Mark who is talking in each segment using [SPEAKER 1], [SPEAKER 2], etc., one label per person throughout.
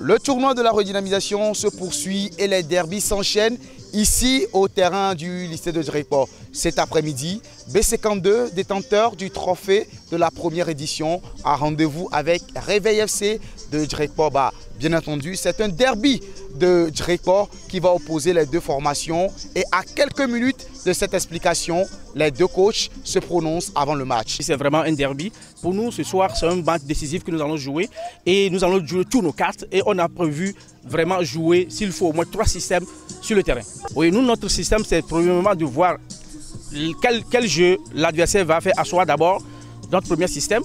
[SPEAKER 1] Le tournoi de la redynamisation se poursuit et les derbys s'enchaînent ici au terrain du lycée de Djirikpo. Cet après-midi, B52, détenteur du trophée de la première édition, a rendez-vous avec Réveil FC de Djirikpo. Bien entendu, c'est un derby de Djirikpo qui va opposer les deux formations. Et à quelques minutes de cette explication, les deux coachs se prononcent avant le match.
[SPEAKER 2] C'est vraiment un derby. Pour nous, ce soir, c'est un match décisif que nous allons jouer. Et nous allons jouer tous nos cartes. Et on a prévu vraiment jouer, s'il faut, au moins 3 systèmes sur le terrain. Oui, nous, notre système, c'est premièrement de voir quel jeu l'adversaire va faire asseoir d'abord notre premier système.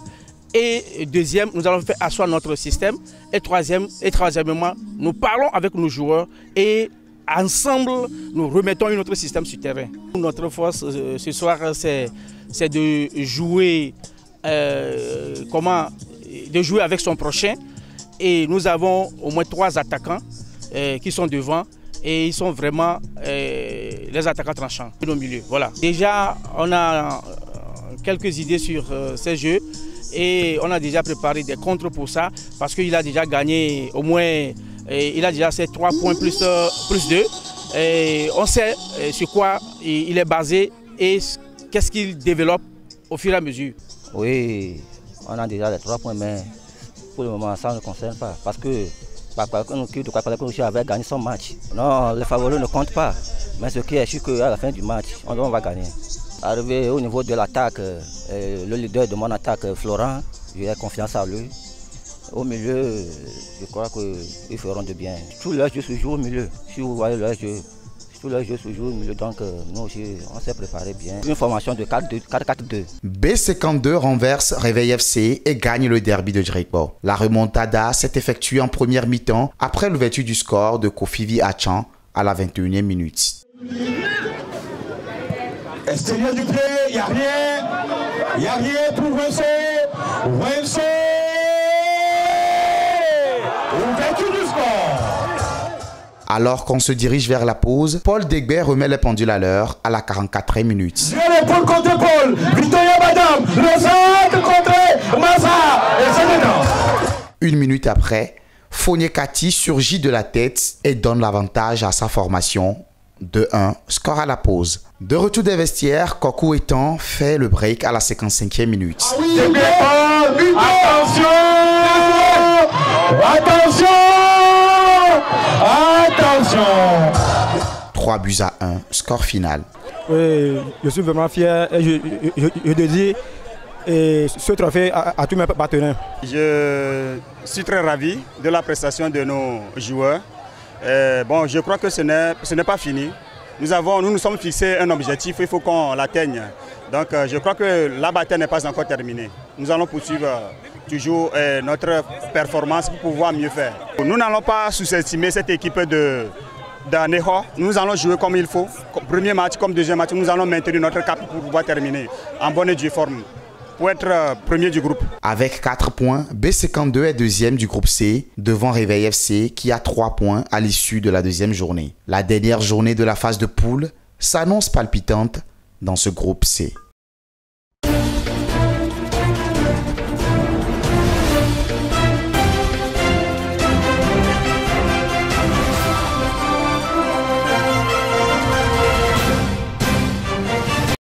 [SPEAKER 2] Et deuxième, nous allons faire asseoir notre système. Et troisièmement, nous parlons avec nos joueurs et ensemble, nous remettons un autre système sur le terrain. Notre force ce soir, c'est de jouer, avec son prochain. Et nous avons au moins 3 attaquants qui sont devant. Et ils sont vraiment les attaquants tranchants au milieu. Voilà. Déjà, on a quelques idées sur ces jeux. Et on a déjà préparé des contres pour ça, parce qu'il a déjà gagné au moins, il a déjà ses 3 points plus 2. Et on sait sur quoi il est basé et qu'est-ce qu'il développe au fur et à mesure.
[SPEAKER 3] Oui, on a déjà les 3 points, mais pour le moment, ça ne nous concerne pas, parce que Kwakwakonuchi avait gagné son match. Non, les favoris ne comptent pas, mais ce qui est sûr qu'à la fin du match, on va gagner. Arrivé au niveau de l'attaque, le leader de mon attaque, Florent, j'ai confiance en lui. Au milieu, je crois qu'ils feront de bien. Tous leurs jeux se jouent au milieu. Si vous voyez leurs jeux, tous leurs jeux se jouent au milieu. Donc nous aussi, on s'est préparé bien. Une formation de 4-4-2.
[SPEAKER 1] B52 renverse Réveil FC et gagne le derby de Djirikpo. La remontada s'est effectuée en première mi-temps après l'ouverture du score de Kofivi Achan à la 21e minute.
[SPEAKER 4] Extérieur du pied, il n'y a rien pour Wemse. Ouverture du score.
[SPEAKER 1] Alors qu'on se dirige vers la pause, Paul Degbert remet les pendules à l'heure à la 44e minute.
[SPEAKER 4] Paul contre Paul, Victoria Madame, le centre contre Massa, et c'est dedans.
[SPEAKER 1] 1 minute après, Fonyekati surgit de la tête et donne l'avantage à sa formation. 2-1, score à la pause. De retour des vestiaires, Kokou Etan fait le break à la 55e minute.
[SPEAKER 4] Ah oui, attention
[SPEAKER 1] 3 buts à 1, score final.
[SPEAKER 5] Oui, je suis vraiment fier et je dédie ce trophée à tous mes partenaires.
[SPEAKER 6] Je suis très ravi de la prestation de nos joueurs. Bon, je crois que ce n'est pas fini. Nous nous sommes fixés un objectif, il faut qu'on l'atteigne. Donc je crois que la bataille n'est pas encore terminée. Nous allons poursuivre toujours notre performance pour pouvoir mieux faire. Nous n'allons pas sous-estimer cette équipe d'Aneho. Nous allons jouer comme il faut. Premier match comme deuxième match, nous allons maintenir notre cap pour pouvoir terminer en bonne et due forme, pour être premier du groupe.
[SPEAKER 1] Avec 4 points, B52 est deuxième du groupe C, devant Réveil FC qui a 3 points à l'issue de la deuxième journée. La dernière journée de la phase de poule s'annonce palpitante dans ce groupe C.